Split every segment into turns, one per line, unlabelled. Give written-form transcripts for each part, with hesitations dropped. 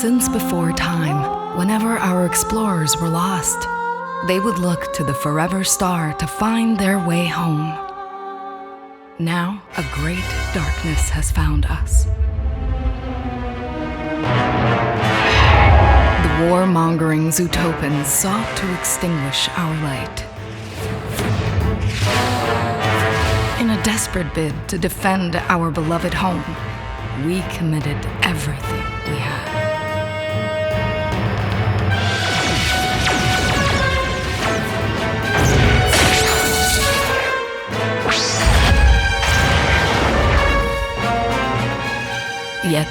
Since before time, whenever our explorers were lost, they would look to the forever star to find their way home. Now, a great darkness has found us. The war-mongering Zootopans sought to extinguish our light. In a desperate bid to defend our beloved home, we committed everything we had. Yet,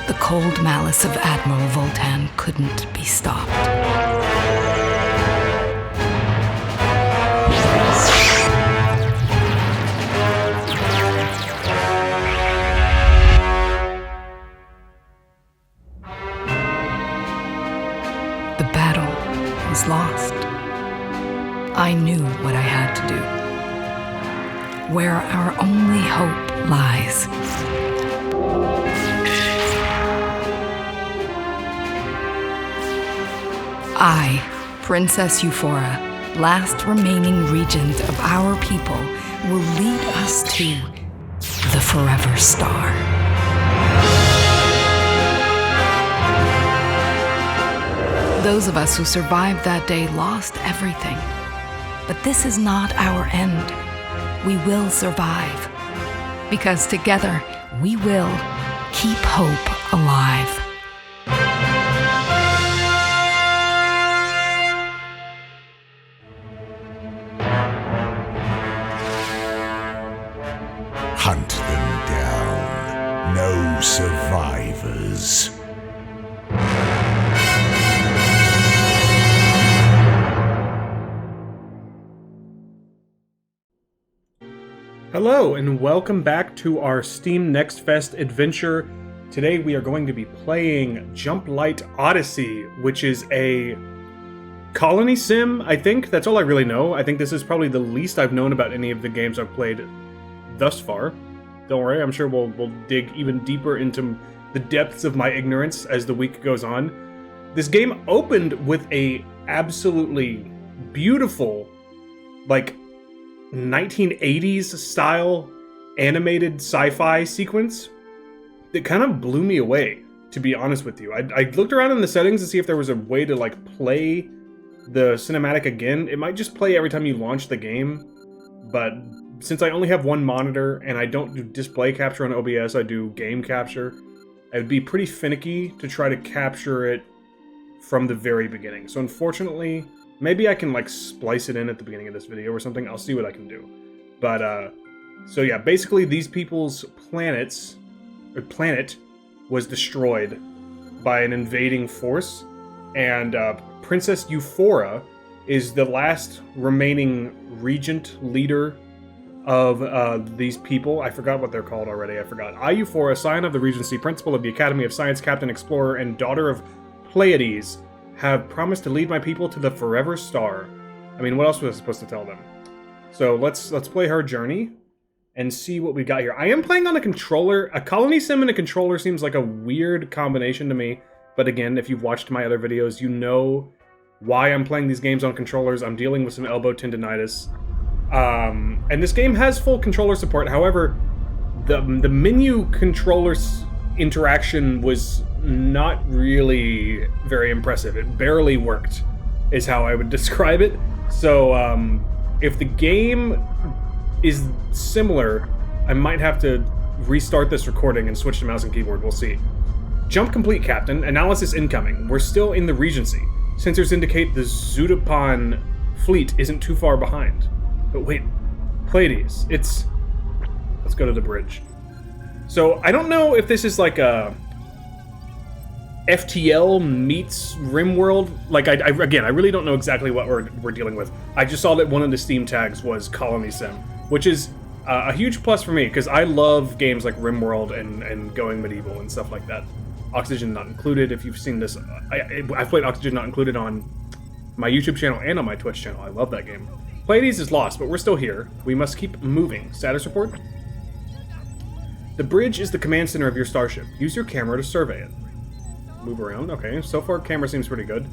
the cold malice of Admiral Voltan couldn't be stopped. The battle was lost. I knew what I had to do. Where our only hope lies. I, Princess Euphora, last remaining regent of our people, will lead us to the Forever Star. Those of us who survived that day lost everything. But this is not our end. We will survive. Because together, we will keep hope alive.
Hunt them down. No survivors.
Hello, and welcome back to our Steam Next Fest adventure. Today we are going to be playing Jumplight Odyssey, which is a colony sim, I think. That's all I really know. I think this is probably the least I've known about any of the games I've played thus far. Don't worry, I'm sure we'll dig even deeper into the depths of my ignorance as the week goes on. This game opened with a absolutely beautiful, like, 1980s style animated sci-fi sequence that kind of blew me away, to be honest with you. I looked around in the settings to see if there was a way to like play the cinematic again. It might just play every time you launch the game, but since I only have one monitor and I don't do display capture on OBS, I do game capture, it would be pretty finicky to try to capture it from the very beginning. So unfortunately, maybe I can like splice it in at the beginning of this video or something. I'll see what I can do. But, so yeah, basically these people's planet was destroyed by an invading force, and Princess Euphora is the last remaining regent leader of these people. I forgot what they're called already. I forgot. I, Euphora, scion of the Regency, principal of the Academy of Science, captain, explorer, and daughter of Pleiades, have promised to lead my people to the Forever Star. I mean, what else was I supposed to tell them? So let's play her journey and see what we got here. I am playing on a controller. A colony sim and a controller seems like a weird combination to me. But again, if you've watched my other videos, you know why I'm playing these games on controllers. I'm dealing with some elbow tendonitis. And this game has full controller support. However, the menu controller interaction was not really very impressive. It barely worked, is how I would describe it. So, if the game is similar, I might have to restart this recording and switch to mouse and keyboard. We'll see. Jump complete, Captain. Analysis incoming. We're still in the Regency. Sensors indicate the Zootopan fleet isn't too far behind. But wait, Pleiades. Let's go to the bridge. So, I don't know if this is like a FTL meets Rimworld. Like, I really don't know exactly what we're dealing with. I just saw that one of the Steam tags was Colony Sim, which is a huge plus for me, because I love games like Rimworld and Going Medieval and stuff like that. Oxygen Not Included, if you've seen this. I've played Oxygen Not Included on my YouTube channel and on my Twitch channel. I love that game. Pleiades is lost, but we're still here. We must keep moving. Status report? The bridge is the command center of your starship. Use your camera to survey it. move around. Okay, so far camera seems pretty good.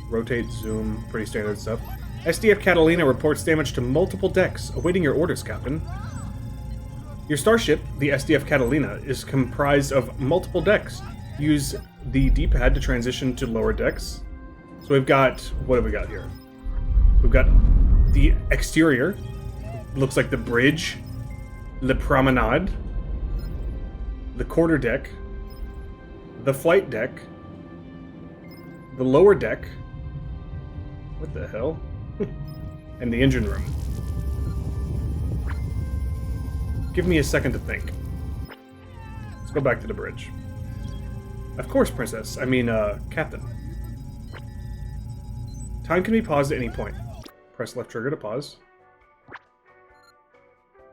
Rotate, zoom, pretty standard stuff. SDF Catalina reports damage to multiple decks. Awaiting your orders, Captain. Your starship, the SDF Catalina, is comprised of multiple decks. Use the D-pad to transition to lower decks. So we've got... what have we got here? We've got the exterior. Looks like the bridge. Le Promenade. The quarter deck. The flight deck. The lower deck. What the hell? And the engine room. Give me a second to think. Let's go back to the bridge. Of course, Princess. I mean, Captain. Time can be paused at any point. Press left trigger to pause.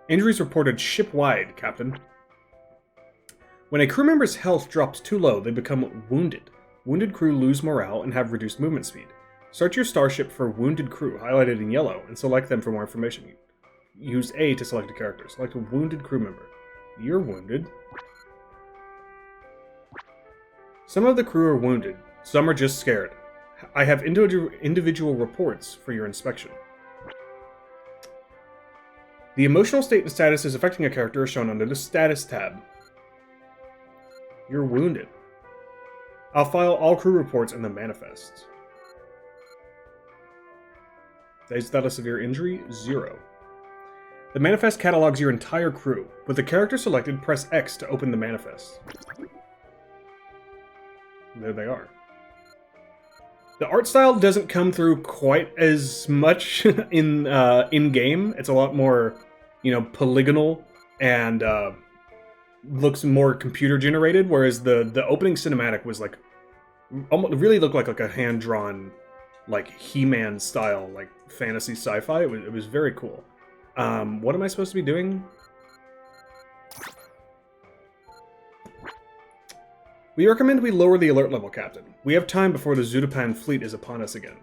Injuries reported ship-wide, Captain. When a crew member's health drops too low, they become wounded. Wounded crew lose morale and have reduced movement speed. Search your starship for wounded crew, highlighted in yellow, and select them for more information. Use A to select a character. Select a wounded crew member. You're wounded. Some of the crew are wounded. Some are just scared. I have individual reports for your inspection. The emotional state and status is affecting a character is shown under the Status tab. You're wounded. I'll file all crew reports in the manifest. Days without a severe injury, 0. The manifest catalogs your entire crew. With the character selected, press X to open the manifest. There they are. The art style doesn't come through quite as much in game. It's a lot more, polygonal and looks more computer generated. Whereas the opening cinematic was like, almost really looked like a hand drawn, like He-Man style, like fantasy sci-fi. It was very cool. What am I supposed to be doing? We recommend we lower the alert level, Captain. We have time before the Zudapan fleet is upon us again.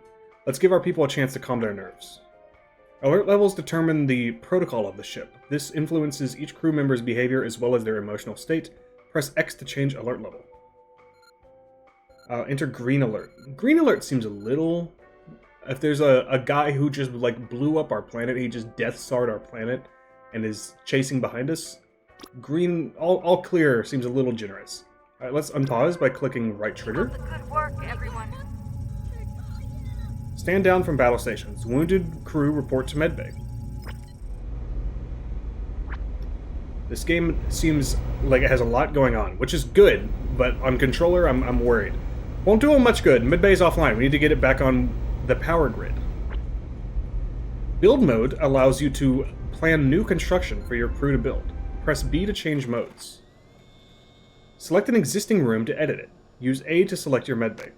Let's give our people a chance to calm their nerves. Alert levels determine the protocol of the ship. This influences each crew member's behavior as well as their emotional state. Press X to change alert level. Enter green alert. Green alert seems a little... If there's a guy who just blew up our planet, he just Death Starred our planet and is chasing behind us, green, all clear seems a little generous. Alright, let's unpause by clicking right trigger.
Good work, everyone.
Stand down from battle stations. Wounded crew report to medbay. This game seems like it has a lot going on, which is good, but on controller I'm worried. Won't do them much good. Medbay's offline. We need to get it back on the power grid. Build mode allows you to plan new construction for your crew to build. Press B to change modes. Select an existing room to edit it. Use A to select your medbay.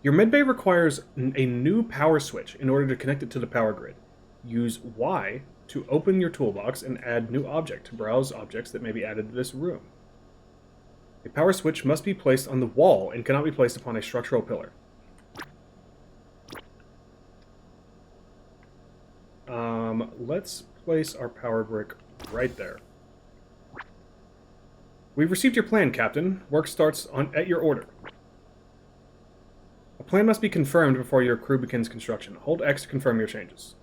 Your medbay requires a new power switch in order to connect it to the power grid. Use Y to open your toolbox and add new object to browse objects that may be added to this room. A power switch must be placed on the wall and cannot be placed upon a structural pillar. Let's place our power brick right there. We've received your plan, Captain. Work starts at your order. A plan must be confirmed before your crew begins construction. Hold X to confirm your changes.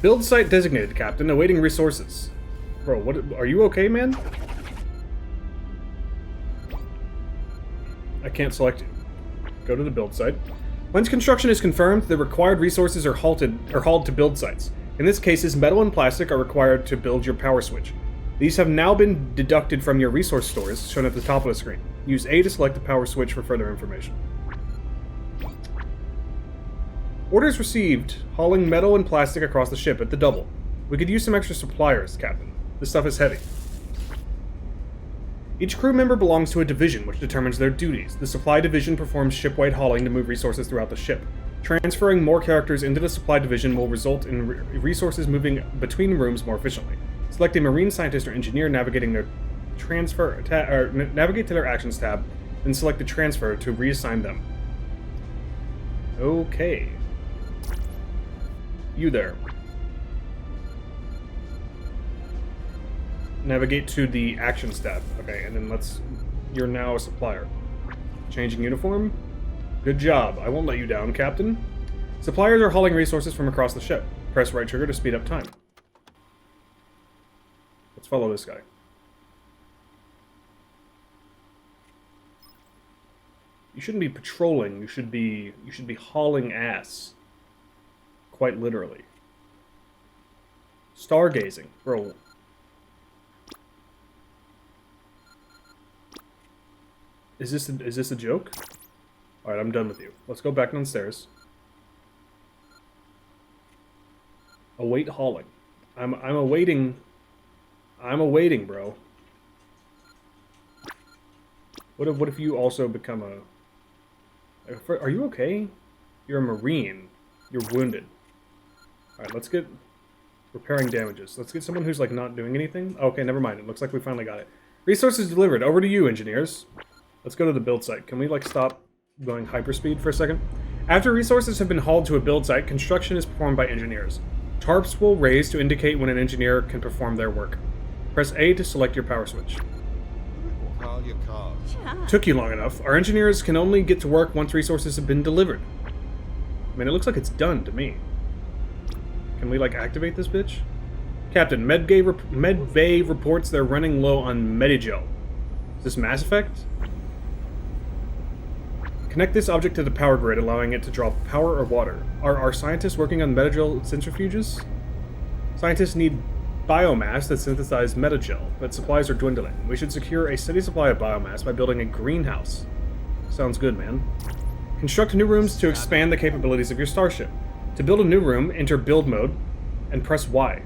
Build site designated, Captain. Awaiting resources. Bro, what? Are you okay, man? I can't select you. Go to the build site. Once construction is confirmed, the required resources are hauled to build sites. In this case, metal and plastic are required to build your power switch. These have now been deducted from your resource stores, shown at the top of the screen. Use A to select the power switch for further information. Orders received, hauling metal and plastic across the ship at the double. We could use some extra suppliers, Captain. This stuff is heavy. Each crew member belongs to a division, which determines their duties. The supply division performs ship-wide hauling to move resources throughout the ship. Transferring more characters into the supply division will result in resources moving between rooms more efficiently. Select a marine scientist or engineer navigating their navigate to their actions tab, then select the transfer to reassign them. Okay. You there. Navigate to the actions tab. Okay, and then you're now a supplier. Changing uniform. Good job. I won't let you down, Captain. Suppliers are hauling resources from across the ship. Press right trigger to speed up time. Let's follow this guy. You shouldn't be patrolling. You should be hauling ass. Quite literally. Stargazing, bro. Is this a joke? All right, I'm done with you. Let's go back downstairs. Await hauling. I'm awaiting. I'm awaiting, bro. What if you also become a? Are you okay? You're a Marine. You're wounded. All right, let's get repairing damages. Let's get someone who's like not doing anything. Okay, never mind. It looks like we finally got it. Resources delivered. Over to you, engineers. Let's go to the build site. Can we like stop going hyperspeed for a second? After resources have been hauled to a build site, construction is performed by engineers. Tarps will raise to indicate when an engineer can perform their work. Press A to select your power switch. Took you long enough. Our engineers can only get to work once resources have been delivered. I mean, it looks like it's done to me. Can we, like, activate this bitch? Captain, Medbay reports they're running low on Medigel. Is this Mass Effect? Connect this object to the power grid, allowing it to draw power or water. Are our scientists working on Medigel centrifuges? Scientists need biomass that synthesize Medigel, but supplies are dwindling. We should secure a steady supply of biomass by building a greenhouse. Sounds good, man. Construct new rooms to expand the capabilities of your starship. To build a new room, enter build mode and press Y.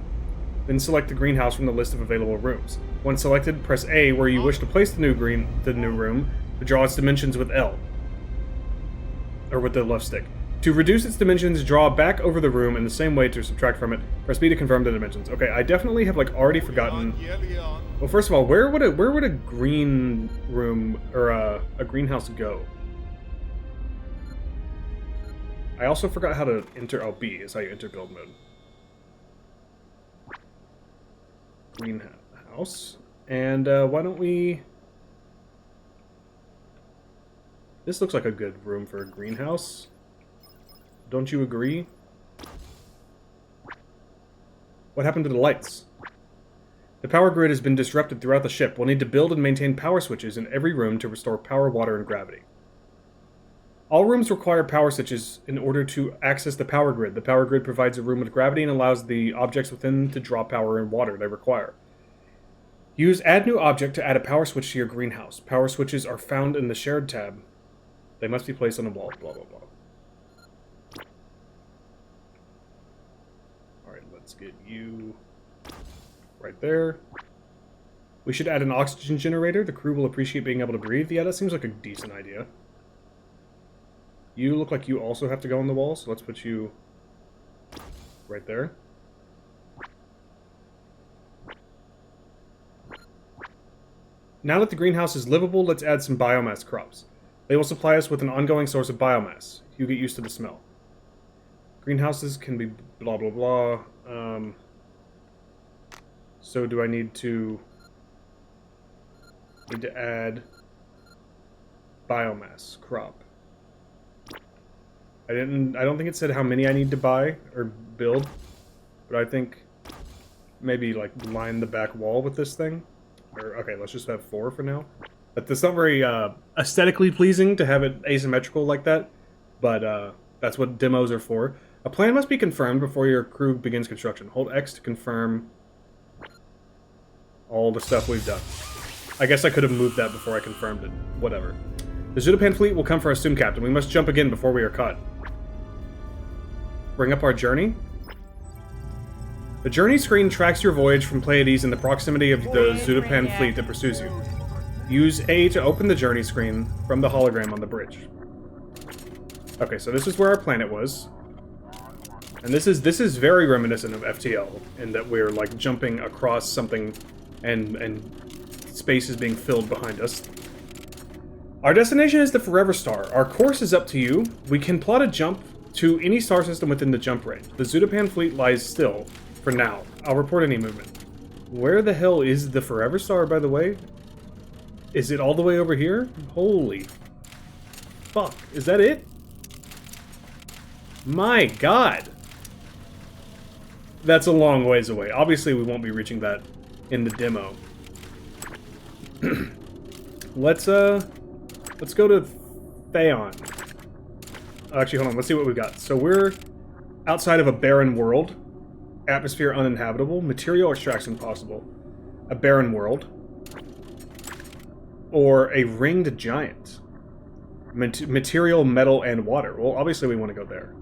Then select the greenhouse from the list of available rooms. Once selected, press A where you wish to place the new room to draw its dimensions with L. Or with the left stick. To reduce its dimensions, draw back over the room in the same way to subtract from it. Press B to confirm the dimensions. Okay, I definitely have like already forgotten. Well, first of all, where would a green room or a greenhouse go? I also forgot how to enter. Oh, B is how you enter build mode. Greenhouse, and why don't we? This looks like a good room for a greenhouse. Don't you agree? What happened to the lights? The power grid has been disrupted throughout the ship. We'll need to build and maintain power switches in every room to restore power, water, and gravity. All rooms require power switches in order to access the power grid. The power grid provides a room with gravity and allows the objects within to draw power and water they require. Use Add New Object to add a power switch to your greenhouse. Power switches are found in the Shared tab. They must be placed on the wall, blah, blah, blah. Alright, let's get you right there. We should add an oxygen generator. The crew will appreciate being able to breathe. Yeah, that seems like a decent idea. You look like you also have to go on the wall, so let's put you right there. Now that the greenhouse is livable, let's add some biomass crops. They will supply us with an ongoing source of biomass. You get used to the smell. Greenhouses can be blah blah blah. So do I need to add biomass crop? I don't think it said how many I need to buy or build, but I think maybe like line the back wall with this thing. Or okay, let's just have 4 for now. But it's not very aesthetically pleasing to have it asymmetrical like that, but that's what demos are for. A plan must be confirmed before your crew begins construction. Hold X to confirm all the stuff we've done. I guess I could have moved that before I confirmed it. Whatever. The Zudapan fleet will come for us soon, Captain. We must jump again before we are caught. Bring up our journey. The journey screen tracks your voyage from Pleiades in the proximity of the Zudapan fleet that pursues you. Use A to open the journey screen from the hologram on the bridge. Okay, so this is where our planet was. And this is very reminiscent of FTL in that we're like jumping across something and space is being filled behind us. Our destination is the Forever Star. Our course is up to you. We can plot a jump to any star system within the jump range. The Zudapan fleet lies still for now. I'll report any movement. Where the hell is the Forever Star, by the way? Is it all the way over here? Holy fuck. Is that it? My god. That's a long ways away. Obviously, we won't be reaching that in the demo. Let's go to Theon. Actually, hold on. Let's see what we've got. So we're outside of a barren world. Atmosphere uninhabitable. Material extraction possible. A barren world. Or a ringed giant. Material, metal, and water. Well, obviously we want to go there.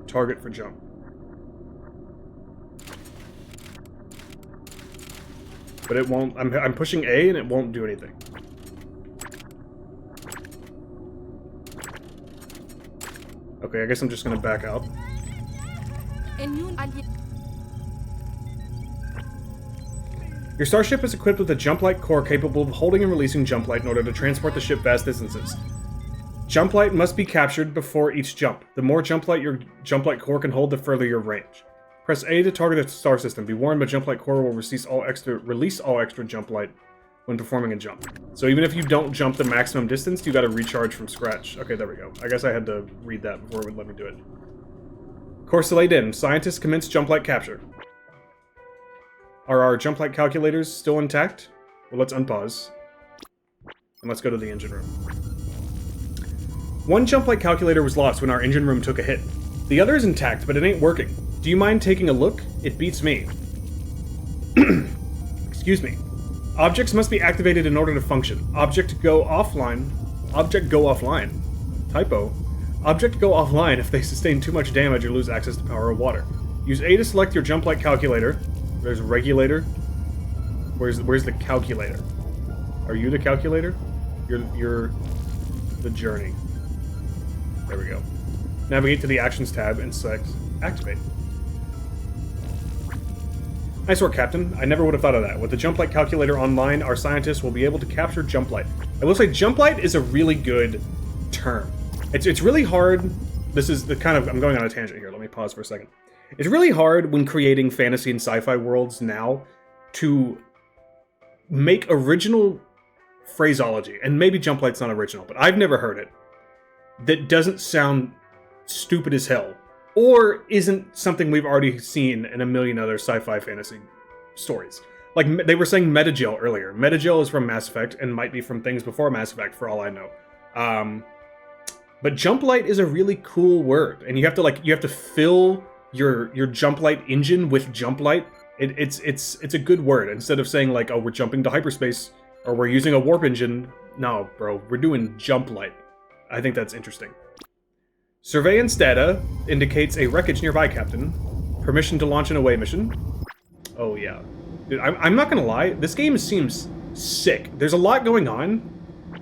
Target for jump. But it won't... I'm pushing A and it won't do anything. Okay, I guess I'm just gonna back out. Your starship is equipped with a Jumplight core capable of holding and releasing Jumplight in order to transport the ship vast distances. Jumplight must be captured before each jump. The more Jumplight your Jumplight core can hold, the further your range. Press A to target a star system. Be warned, but Jumplight core will release all extra Jumplight when performing a jump. So even if you don't jump the maximum distance, you gotta recharge from scratch. Okay, there we go. I guess I had to read that before it would let me do it. Course delayed in. Scientists commence Jumplight capture. Are our Jumplight calculators still intact? Well, let's unpause. And let's go to the engine room. One Jumplight calculator was lost when our engine room took a hit. The other is intact, but it ain't working. Do you mind taking a look? It beats me. Excuse me. Objects must be activated in order to function. Object go offline. Typo. Object go offline if they sustain too much damage or lose access to power or water. Use A to select your Jumplight calculator. There's a regulator. Where's the calculator? Are you the calculator? You're the journey. There we go. Navigate to the Actions tab and select Activate. Nice work, Captain. I never would have thought of that. With the Jumplight calculator online, our scientists will be able to capture Jumplight. I will say Jumplight is a really good term. It's really hard. This is the kind of... I'm going on a tangent here. Let me pause for a second. It's really hard when creating fantasy and sci-fi worlds now to make original phraseology, and maybe Jumplight's not original, but I've never heard it, that doesn't sound stupid as hell, or isn't something we've already seen in a million other sci-fi fantasy stories. Like, they were saying Metagel earlier. Metagel is from Mass Effect, and might be from things before Mass Effect, for all I know. But Jumplight is a really cool word, and you have to fill your Jumplight engine with Jumplight. It's a good word. Instead of saying like, oh, we're jumping to hyperspace, or we're using a warp engine. No, bro, we're doing Jumplight. I think that's interesting. Surveillance data indicates a wreckage nearby, Captain. Permission to launch an away mission. Oh yeah. Dude, I'm not gonna lie, this game seems sick. There's a lot going on,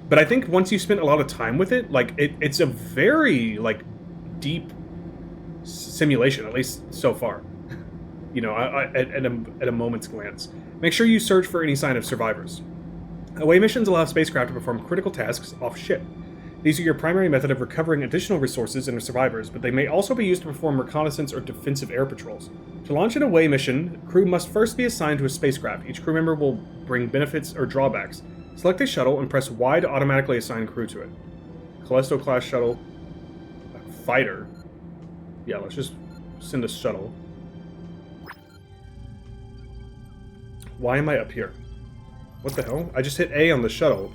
but I think once you spend a lot of time with it, like, it's a very, like, deep simulation, at least so far. You know, at a moment's glance. Make sure you search for any sign of survivors. Away missions allow spacecraft to perform critical tasks off-ship. These are your primary method of recovering additional resources and survivors, but they may also be used to perform reconnaissance or defensive air patrols. To launch an away mission, crew must first be assigned to a spacecraft. Each crew member will bring benefits or drawbacks. Select a shuttle and press Y to automatically assign crew to it. Callisto-class shuttle. A fighter. Yeah, let's just send a shuttle. Why am I up here? What the hell? I just hit A on the shuttle.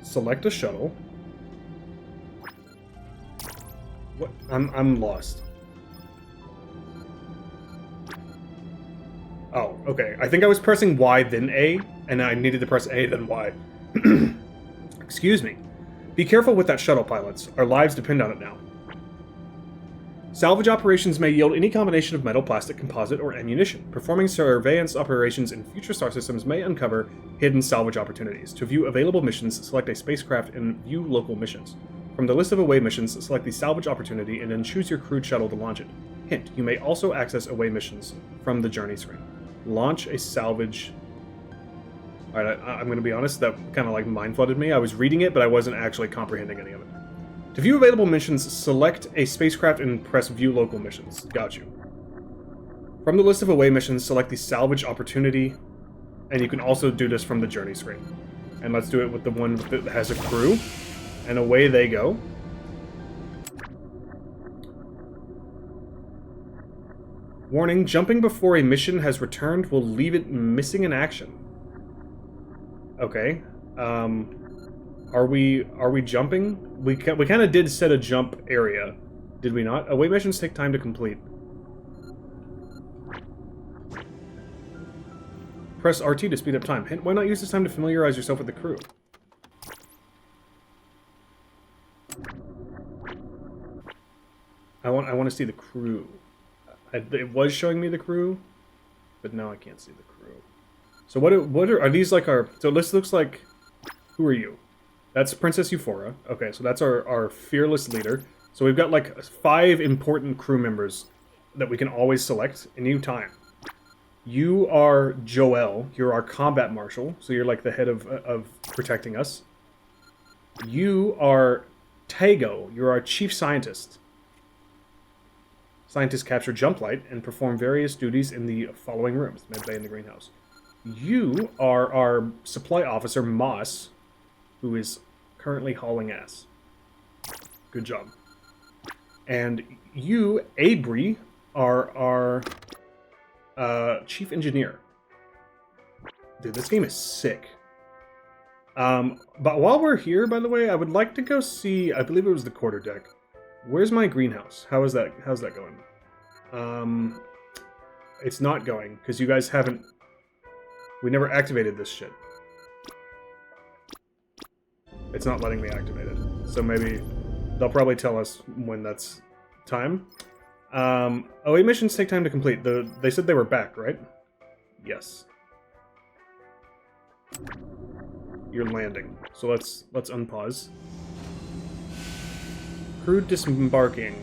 Select a shuttle. What? I'm lost. Oh, okay. I think I was pressing Y then A, and I needed to press A then Y. Excuse me. Be careful with that shuttle, pilots. Our lives depend on it now. Salvage operations may yield any combination of metal, plastic, composite, or ammunition. Performing surveillance operations in future star systems may uncover hidden salvage opportunities. To view available missions, select a spacecraft and view local missions. From the list of away missions, select the salvage opportunity and then choose your crewed shuttle to launch it. Hint, you may also access away missions from the journey screen. Launch a salvage... Alright, I'm going to be honest, that kind of like mind-flooded me. I was reading it, but I wasn't actually comprehending any of it. To view available missions, select a spacecraft and press View Local Missions. Got you. From the list of away missions, select the Salvage Opportunity, and you can also do this from the Journey screen. And let's do it with the one that has a crew, and away they go. Warning, jumping before a mission has returned will leave it missing in action. Okay. Are we jumping? We kind of did set a jump area, did we not? Away missions take time to complete. Press RT to speed up time. Hint, why not use this time to familiarize yourself with the crew? I want to see the crew. It was showing me the crew, but now I can't see the crew. So what are these like our... So this looks like... Who are you? That's Princess Euphora. Okay, so that's our fearless leader. So we've got like 5 important crew members that we can always select any time. You are Joel. You're our combat marshal, so you're like the head of protecting us. You are Tago. You're our chief scientist. Scientists capture Jumplight and perform various duties in the following rooms: medbay and the greenhouse. You are our supply officer, Moss, who is currently hauling ass. Good job. And you, Abri, are our chief engineer. Dude, this game is sick. But while we're here, by the way, I would like to go see, I believe it was the quarterdeck. Where's my greenhouse? How's that going? It's not going, because you guys haven't... We never activated this shit. It's not letting me activate it. So maybe they'll probably tell us when that's time. OA missions take time to complete. They said they were back, right? Yes. You're landing. So let's unpause. Crew disembarking.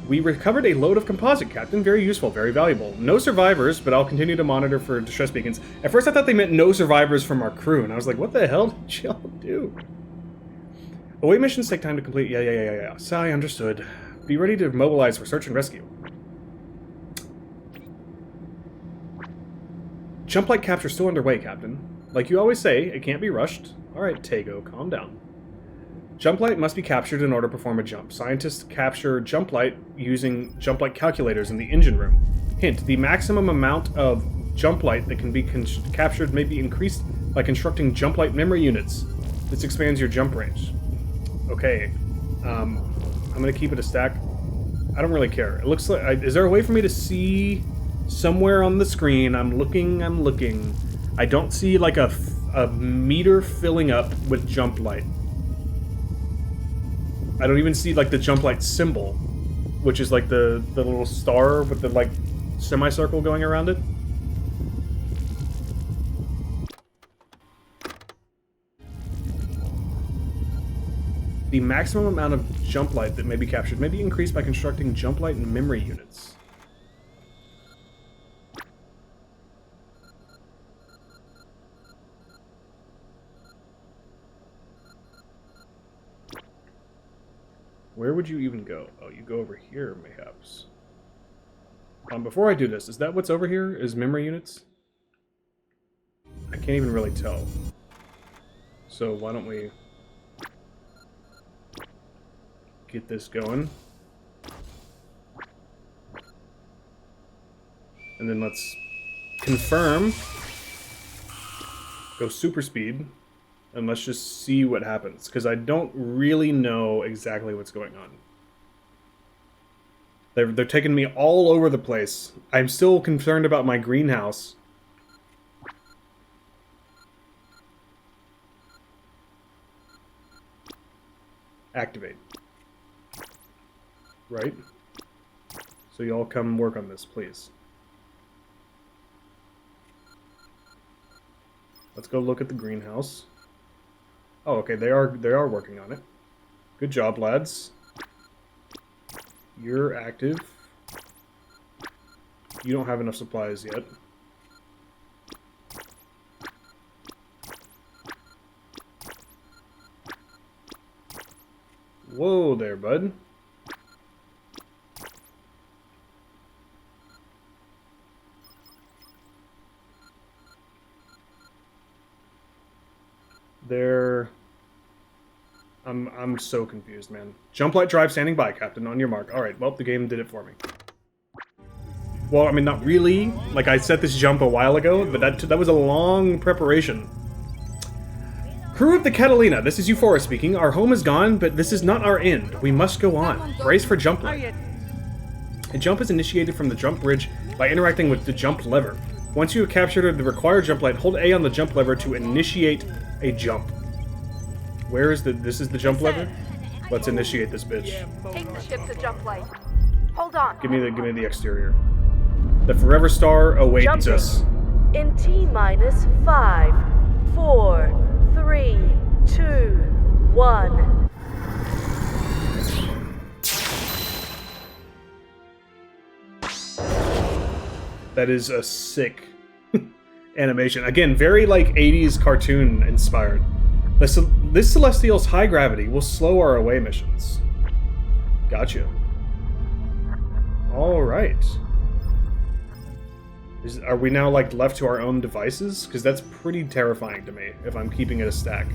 We recovered a load of composite, Captain. Very useful, very valuable. No survivors, but I'll continue to monitor for distress beacons. At first I thought they meant no survivors from our crew, and I was like, what the hell did y'all do? Away missions take time to complete. Yeah. Sigh, understood. Be ready to mobilize for search and rescue. Jumplight capture still underway, Captain. Like you always say, it can't be rushed. Alright, Tago, calm down. Jumplight must be captured in order to perform a jump. Scientists capture Jumplight using Jumplight calculators in the engine room. Hint, the maximum amount of Jumplight that can be captured may be increased by constructing Jumplight memory units. This expands your jump range. Okay. I'm going to keep it a stack. I don't really care. It looks like... is there a way for me to see somewhere on the screen? I'm looking. I don't see like a meter filling up with Jumplight. I don't even see like the Jumplight symbol, which is like the little star with the like semicircle going around it. The maximum amount of Jumplight that may be captured may be increased by constructing Jumplight memory units. Where would you even go? Oh, you go over here, mayhaps. Before I do this, is that what's over here? Is memory units? I can't even really tell. So why don't we get this going? And then let's confirm. Go super speed. And let's just see what happens, because I don't really know exactly what's going on. They're taking me all over the place. I'm still concerned about my greenhouse. Activate. Right? So y'all come work on this, please. Let's go look at the greenhouse. Oh, okay, they are working on it. Good job, lads. You're active. You don't have enough supplies yet. Whoa, Whoa there, bud. There. I'm so confused, man. Jumplight drive standing by, Captain. On your mark. Alright, well, the game did it for me. Well, I mean, not really. Like, I set this jump a while ago, but that was a long preparation. Crew of the Catalina, this is Euphora speaking. Our home is gone, but this is not our end. We must go on. Brace for Jumplight. A jump is initiated from the jump bridge by interacting with the jump lever. Once you have captured the required Jumplight, hold A on the jump lever to initiate a jump. Where is this is the jump lever? Let's initiate this bitch.
Take the ship to Jumplight. Hold on.
Give me the exterior. The Forever Star awaits
Jumping.
us.
In T-minus 5, 4, 3, 2, 1.
That is a sick animation. Again, very like 80s cartoon inspired. This Celestial's high gravity will slow our away missions. Gotcha. Alright. Are we now like left to our own devices? Because that's pretty terrifying to me if I'm keeping it a stack.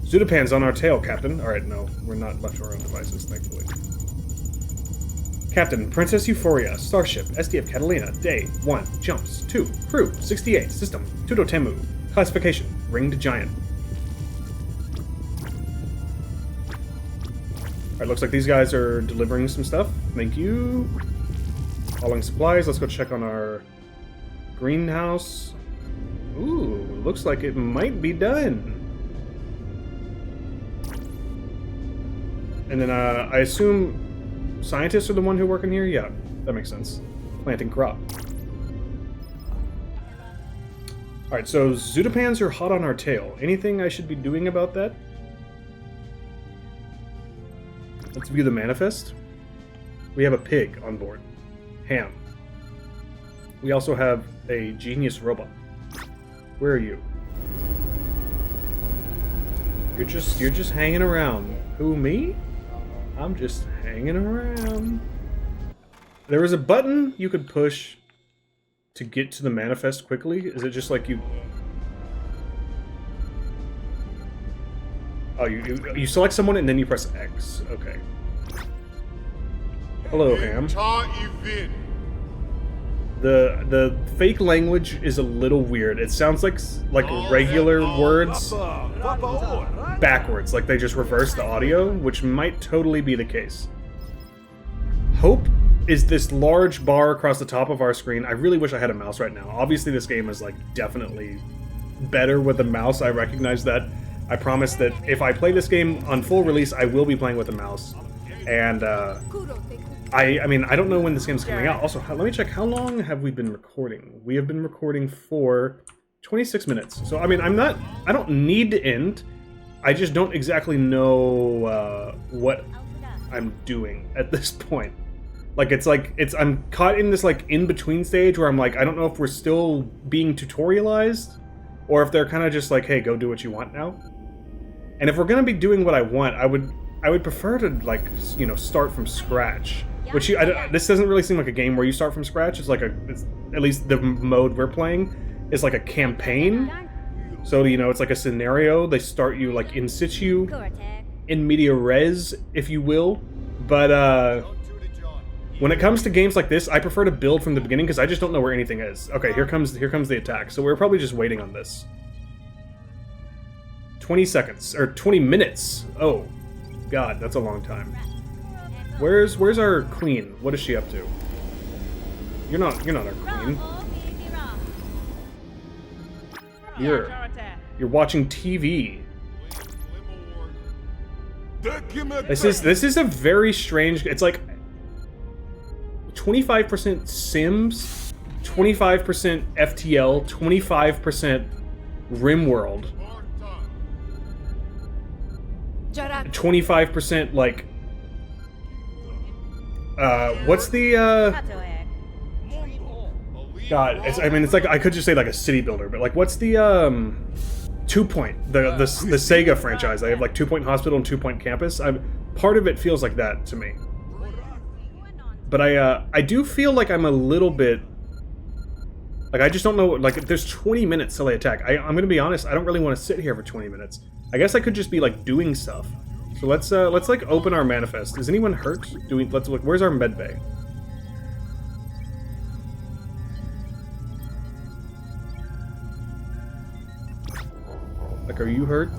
Zudapan's on our tail, Captain. Alright, no, we're not left to our own devices, thankfully. Captain, Princess Euphoria, Starship, SDF Catalina, Day 1, Jumps, 2, Crew, 68, System, Tudotemu, Classification, Ringed Giant. Alright, looks like these guys are delivering some stuff. Thank you. Hauling supplies, let's go check on our greenhouse. Ooh, looks like it might be done. And then I assume scientists are the one who work in here? Yeah, that makes sense. Planting crop. Alright, so Zudapans are hot on our tail. Anything I should be doing about that? Let's view the manifest. We have a pig on board. Ham. We also have a genius robot. Where are you? You're just hanging around. Who, me? I'm just hanging around. There was a button you could push to get to the manifest quickly. Is it just like you... Oh, you select someone and then you press X. Okay. Hello, Ham. The fake language is a little weird. It sounds like regular words backwards, like they just reversed the audio, which might totally be the case. Hope is this large bar across the top of our screen. I really wish I had a mouse right now. Obviously this game is like definitely better with a mouse. I recognize that. I promise that if I play this game on full release, I will be playing with a mouse. And I mean, I don't know when this game's coming out. Also, let me check. How long have we been recording? We have been recording for 26 minutes. So, I mean, I don't need to end. I just don't exactly know what I'm doing at this point. Like, I'm caught in this, like, in-between stage where I'm like, I don't know if we're still being tutorialized or if they're kind of just like, hey, go do what you want now. And if we're going to be doing what I want, I would prefer to, like, you know, start from scratch. Which this doesn't really seem like a game where you start from scratch. It's like at least the mode we're playing is like a campaign. So, you know, it's like a scenario. They start you like in situ, in media res, if you will. But when it comes to games like this, I prefer to build from the beginning because I just don't know where anything is. Okay, here comes the attack. So we're probably just waiting on this. 20 seconds or 20 minutes. Oh, God, that's a long time. Where's our queen? What is she up to? You're not our queen. You're watching TV. This is a very strange. It's like 25% Sims, 25% FTL, 25% Rimworld, 25% like. What's the, God, I mean, it's like, I could just say like a city builder, but like, what's the, Two Point, the Sega franchise. They have like 2 Point Hospital and 2 Point Campus. Part of it feels like that to me. But I do feel like I'm a little bit... Like, I just don't know... Like, there's 20 minutes till they attack. I'm gonna be honest, I don't really want to sit here for 20 minutes. I guess I could just be, like, doing stuff. So let's like, open our manifest. Is anyone hurt? Let's look... Where's our med bay? Like, are you hurt?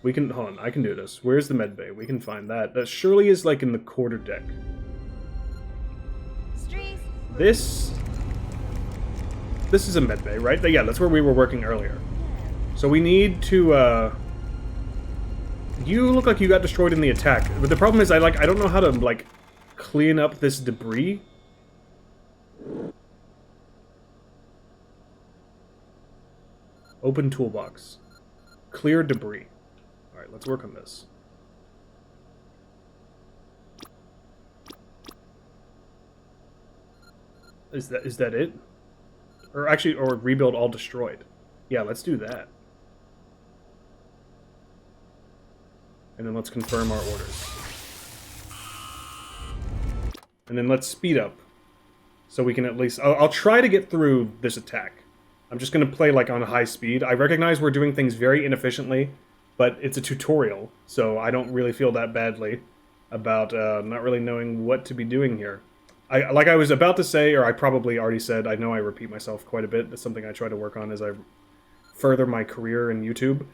We can... Hold on, I can do this. Where's the med bay? We can find that. That surely is, like, in the quarter deck. This is a med bay, right? Yeah, that's where we were working earlier. So we need to, You look like you got destroyed in the attack. But the problem is I don't know how to, like, clean up this debris. Open toolbox. Clear debris. Alright, let's work on this. Is that it? Or actually, or rebuild all destroyed. Yeah, let's do that. And then let's confirm our orders. And then let's speed up. So we can at least... I'll try to get through this attack. I'm just going to play, like, on high speed. I recognize we're doing things very inefficiently, but it's a tutorial, so I don't really feel that badly about not really knowing what to be doing here. Like I was about to say, or I probably already said, I know I repeat myself quite a bit. That's something I try to work on as I further my career in YouTube.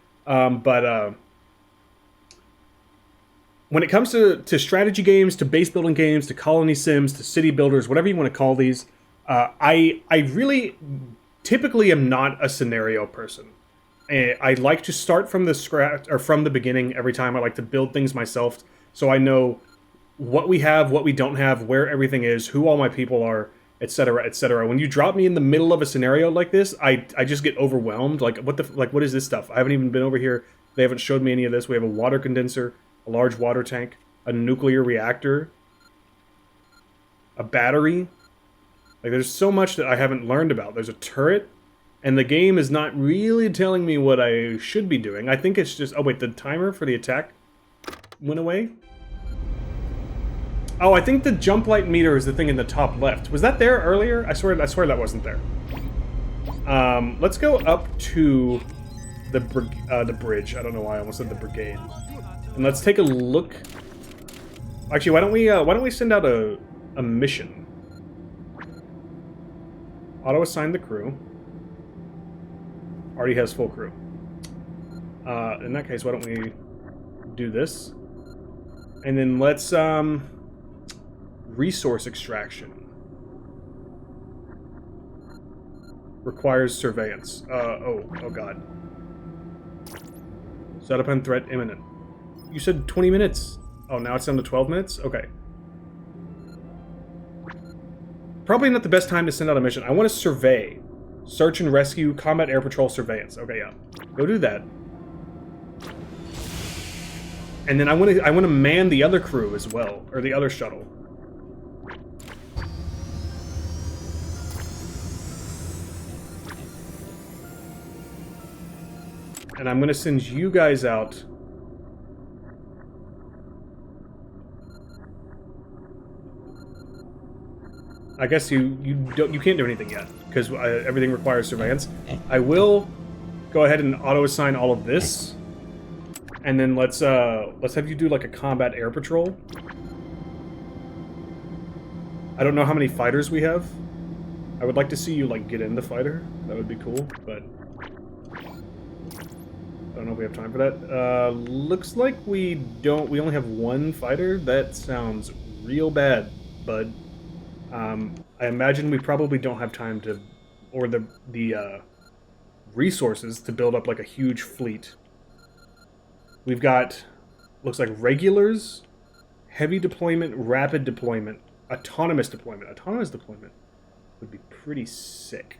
When it comes to strategy games, to base building games, to colony sims, to city builders, whatever you want to call these, I really typically am not a scenario person. I like to start from the scratch, or from the beginning every time. I like to build things myself, so I know what we have, what we don't have, where everything is, who all my people are, etc., etc. When you drop me in the middle of a scenario like this, I just get overwhelmed. Like, what is this stuff? I haven't even been over here. They haven't showed me any of this. We have a water condenser, a large water tank, a nuclear reactor, a battery. Like, there's so much that I haven't learned about. There's a turret, and the game is not really telling me what I should be doing. I think it's just... Oh, wait, the timer for the attack went away? Oh, I think the Jumplight meter is the thing in the top left. Was that there earlier? I swear that wasn't there. Let's go up to the bridge. I don't know why I almost said the brigade. And let's take a look. Actually, why don't we send out a mission? Auto-assign the crew. Already has full crew. In that case, why don't we do this? And then let's, resource extraction. Requires surveillance. Oh god. Set upon threat imminent. You said 20 minutes. Oh, now it's down to 12 minutes? Okay. Probably not the best time to send out a mission. I want to survey. Search and rescue, combat air patrol, surveillance. Okay, yeah. Go do that. And then I want to man the other crew as well, or the other shuttle. And I'm going to send you guys out. I guess you can't do anything yet because everything requires surveillance. I will go ahead and auto-assign all of this, and then let's have you do like a combat air patrol. I don't know how many fighters we have. I would like to see you like get in the fighter. That would be cool, but I don't know if we have time for that. Looks like we don't. We only have one fighter. That sounds real bad, bud. I imagine we probably don't have time to, or the resources to build up like a huge fleet. We've got, looks like regulars, heavy deployment, rapid deployment, autonomous deployment. Autonomous deployment would be pretty sick.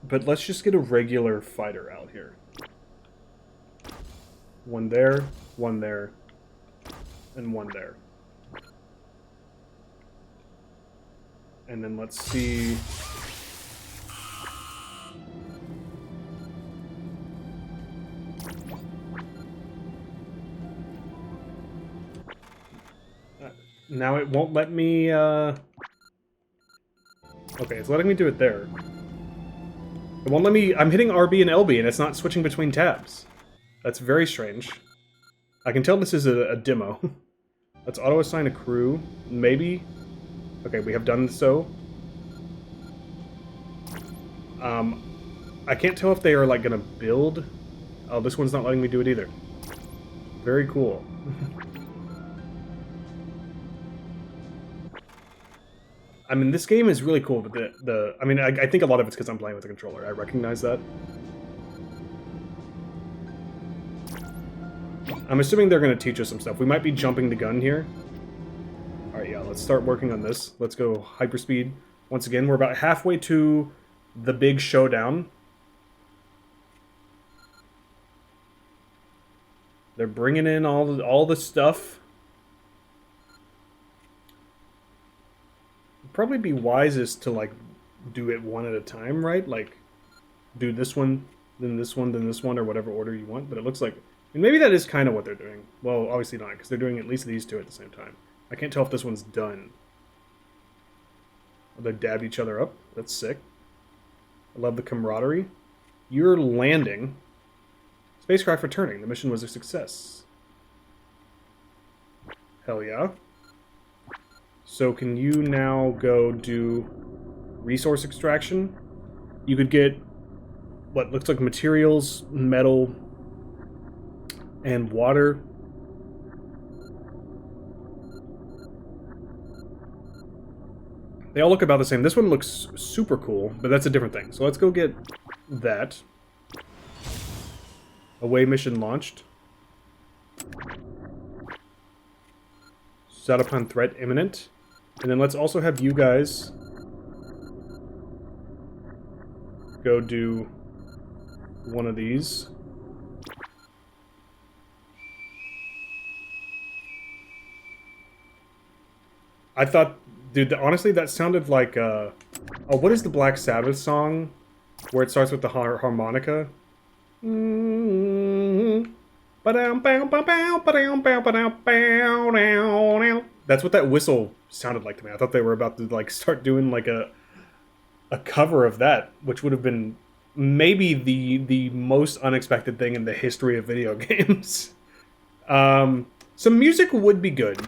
But let's just get a regular fighter out here. One there, and one there. And then let's see. Now it won't let me, Okay, it's letting me do it there. It won't let me... I'm hitting RB and LB, and it's not switching between tabs. That's very strange. I can tell this is a demo. Let's auto-assign a crew. Maybe. Okay, we have done so. I can't tell if they are, like, gonna build. Oh, this one's not letting me do it either. Very cool. I mean, this game is really cool, but I mean, I think a lot of it's because I'm playing with the controller. I recognize that. I'm assuming they're going to teach us some stuff. We might be jumping the gun here. Alright, yeah, let's start working on this. Let's go hyperspeed. Once again, we're about halfway to the big showdown. They're bringing in all the stuff. Probably be wisest to, like, do it one at a time, right? Like, do this one, then this one, then this one, or whatever order you want. But it looks like... And maybe that is kind of what they're doing. Well, obviously not, because they're doing at least these two at the same time. I can't tell if this one's done. Oh, they dabbed each other up. That's sick. I love the camaraderie. You're landing. Spacecraft returning. The mission was a success. Hell yeah. So can you now go do resource extraction? You could get what looks like materials, metal, and water. They all look about the same. This one looks super cool, but that's a different thing. So let's go get that. Away mission launched. Set upon threat imminent. And then let's also have you guys go do one of these. I thought, dude, honestly, that sounded like, oh, what is the Black Sabbath song where it starts with the harmonica? That's what that whistle sounded like to me. I thought they were about to, like, start doing, like, a cover of that, which would have been maybe the most unexpected thing in the history of video games. Some music would be good.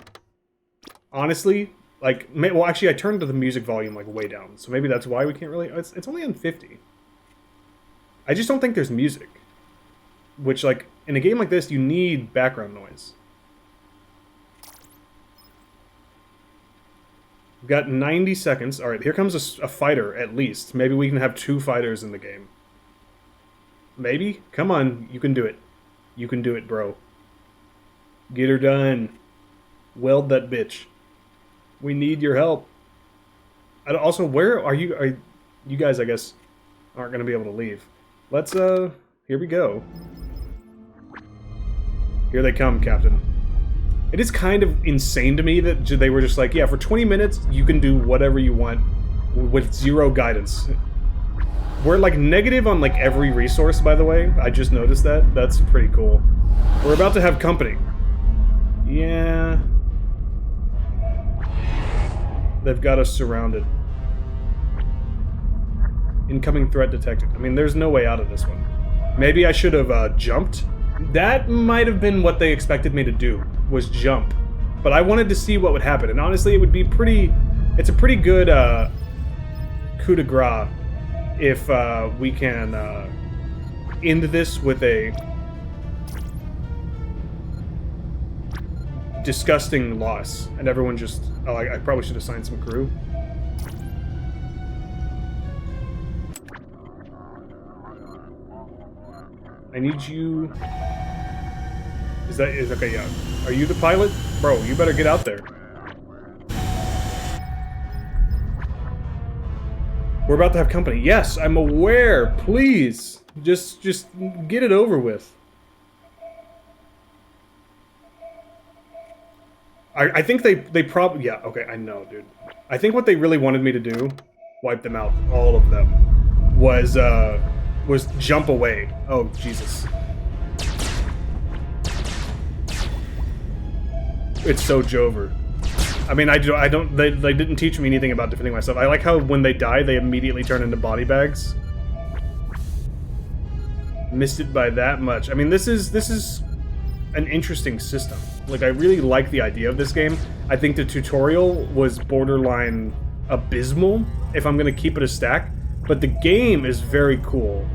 Honestly, like, well, actually, I turned the music volume, like, way down, so maybe that's why we can't really... It's only on 50. I just don't think there's music. Which, like, in a game like this, you need background noise. We've got 90 seconds. Alright, here comes a fighter, at least. Maybe we can have 2 fighters in the game. Maybe? Come on, you can do it. You can do it, bro. Get her done. Weld that bitch. We need your help. And also, where are you? You guys, I guess, aren't going to be able to leave. Let's, here we go. Here they come, Captain. It is kind of insane to me that they were just like, yeah, for 20 minutes, you can do whatever you want with 0 guidance. We're, like, negative on, like, every resource, by the way. I just noticed that. That's pretty cool. We're about to have company. Yeah... They've got us surrounded. Incoming threat detected. I mean, there's no way out of this one. Maybe I should have jumped. That might have been what they expected me to do, was jump. But I wanted to see what would happen. And honestly, it would be pretty... It's a pretty good coup de grace if we can end this with a disgusting loss. And everyone just... Oh, I probably should assign some crew. I need you... Is okay, yeah. Are you the pilot? Bro, you better get out there. We're about to have company. Yes, I'm aware. Please. Just get it over with. I think they probably... Yeah, okay, I know, dude. I think what they really wanted me to do, wipe them out, all of them, was jump away. Oh, Jesus. It's so Jover. I mean, they didn't teach me anything about defending myself. I like how when they die, they immediately turn into body bags. Missed it by that much. I mean, this is an interesting system. Like, I really like the idea of this game. I think the tutorial was borderline abysmal, if I'm gonna keep it a stack, but the game is very cool.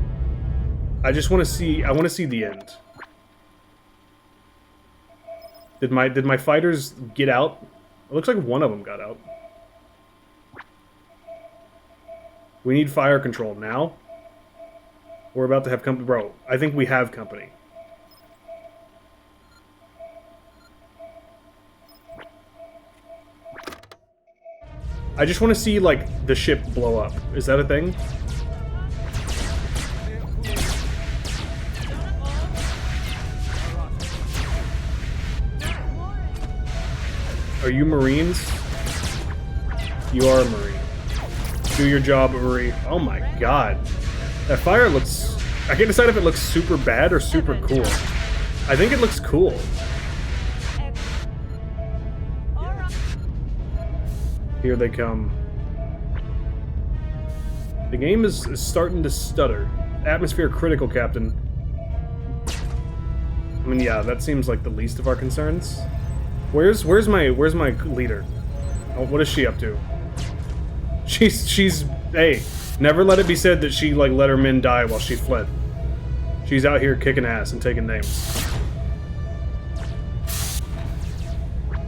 I just want to see, I want to see the end. Did my fighters get out? It looks like one of them got out. We need fire control now. We're about to have company. Bro, I think we have company. I just want to see, like, the ship blow up. Is that a thing? Are you Marines? You are a Marine. Do your job, Marine. Oh my god. That fire looks... I can't decide if it looks super bad or super cool. I think it looks cool. Here they come. The game is starting to stutter. Atmosphere critical, Captain. I mean, yeah, that seems like the least of our concerns. Where's my leader? Oh, what is she up to? She's hey, never let it be said that she like let her men die while she fled. She's out here kicking ass and taking names.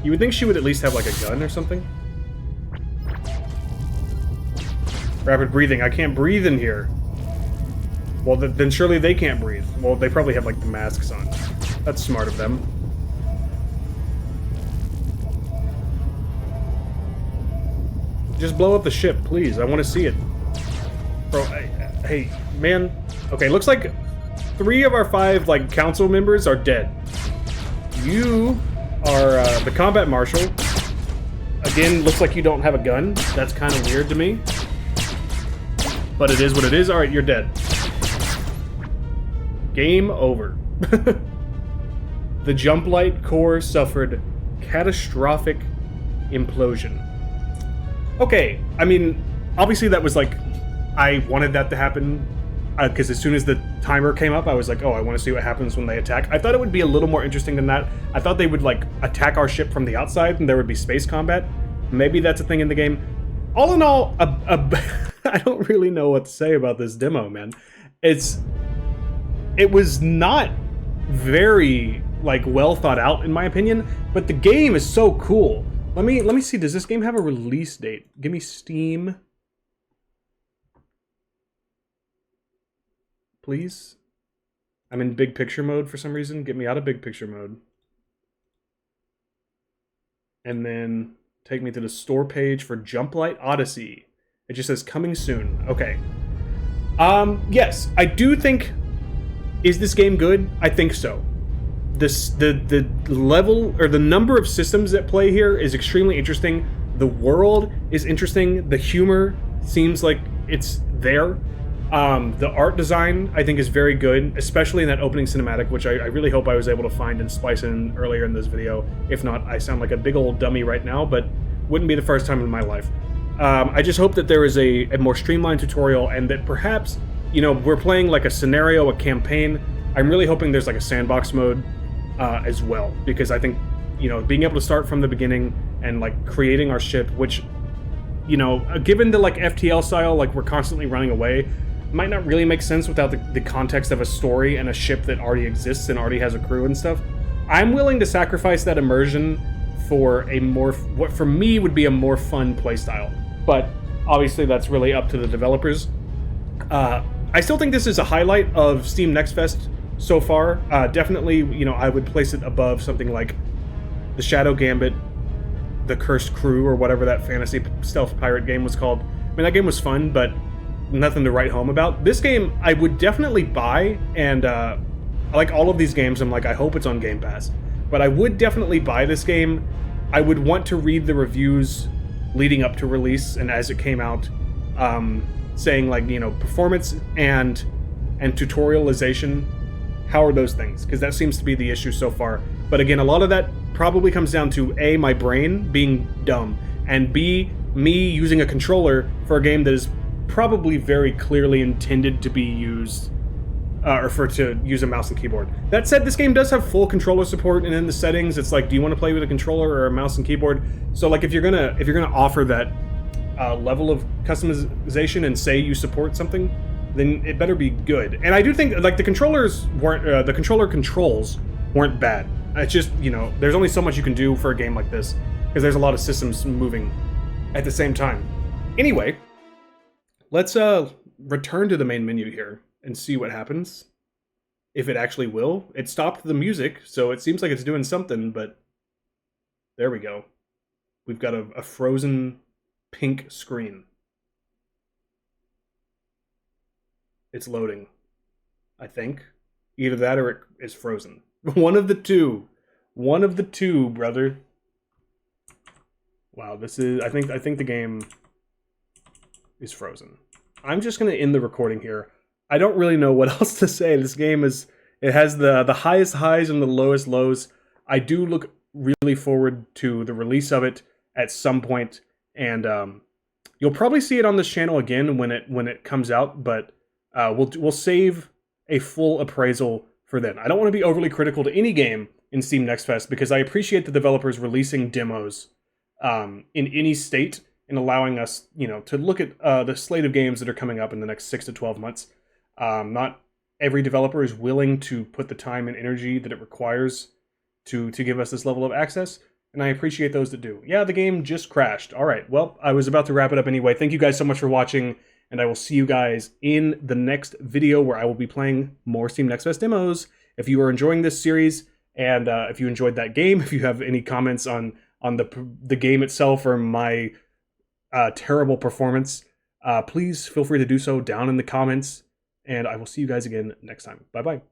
You would think she would at least have like a gun or something. Rapid breathing. I can't breathe in here. Well, then surely they can't breathe. Well, they probably have like the masks on. That's smart of them. Just blow up the ship, please. I want to see it. Bro, hey, man. Okay, looks like 3 of our 5, like, council members are dead. You are the combat marshal. Again, looks like you don't have a gun. That's kind of weird to me. But it is what it is. Alright, you're dead. Game over. The Jumplight core suffered catastrophic implosion. Okay, I mean, obviously that was like, I wanted that to happen, because as soon as the timer came up, I was like, oh, I want to see what happens when they attack. I thought it would be a little more interesting than that. I thought they would, like, attack our ship from the outside, and there would be space combat. Maybe that's a thing in the game. All in all, I don't really know what to say about this demo, man. It was not very, like, well thought out, in my opinion, but the game is so cool. Let me see, does this game have a release date? Give me Steam. Please? I'm in big picture mode for some reason. Get me out of big picture mode. And then take me to the store page for Jumplight Odyssey. It just says coming soon. Okay. Yes, I do think... Is this game good? I think so. The level, or the number of systems at play here is extremely interesting. The world is interesting. The humor seems like it's there. The art design, I think, is very good, especially in that opening cinematic, which I really hope I was able to find and splice in earlier in this video. If not, I sound like a big old dummy right now, but wouldn't be the first time in my life. I just hope that there is a more streamlined tutorial, and that perhaps, you know, we're playing like a scenario, a campaign. I'm really hoping there's like a sandbox mode as well, because I think, you know, being able to start from the beginning and like creating our ship, which, you know, given the like FTL style, like we're constantly running away, might not really make sense without the context of a story and a ship that already exists and already has a crew and stuff. I'm willing to sacrifice that immersion for a more, what for me would be a more fun playstyle, but obviously that's really up to the developers. I still think this is a highlight of Steam Next Fest so far. Definitely, you know, I would place it above something like the Shadow Gambit, the Cursed Crew, or whatever that fantasy stealth pirate game was called. I mean, that game was fun, but nothing to write home about. This game, I would definitely buy, and I like all of these games. I'm like, I hope it's on Game Pass. But I would definitely buy this game. I would want to read the reviews leading up to release and as it came out, saying like, you know, performance and tutorialization. How are those things? Because that seems to be the issue so far. But again, a lot of that probably comes down to A, my brain being dumb, and B, me using a controller for a game that is probably very clearly intended to be used, to use a mouse and keyboard. That said, this game does have full controller support, and in the settings, it's like, do you want to play with a controller or a mouse and keyboard? So like, if you're gonna offer that level of customization and say you support something, then it better be good. And I do think like the controller controls weren't bad. It's just, you know, there's only so much you can do for a game like this because there's a lot of systems moving at the same time. Anyway, let's return to the main menu here and see what happens. If it actually will. It stopped the music, so it seems like it's doing something, but there we go. We've got a frozen pink screen. It's loading, I think. Either that or it is frozen. One of the two. One of the two, brother. Wow, this is... I think the game is frozen. I'm just going to end the recording here. I don't really know what else to say. This game is... It has the highest highs and the lowest lows. I do look really forward to the release of it at some point. And you'll probably see it on this channel again when it comes out, but... We'll save a full appraisal for then. I don't want to be overly critical to any game in Steam Next Fest because I appreciate the developers releasing demos in any state and allowing us, you know, to look at the slate of games that are coming up in the next 6 to 12 months. Not every developer is willing to put the time and energy that it requires to give us this level of access, and I appreciate those that do. Yeah, the game just crashed. All right, well, I was about to wrap it up anyway. Thank you guys so much for watching. And I will see you guys in the next video where I will be playing more Steam Next Fest demos. If you are enjoying this series, and if you enjoyed that game, if you have any comments on the game itself or my terrible performance, please feel free to do so down in the comments. And I will see you guys again next time. Bye-bye.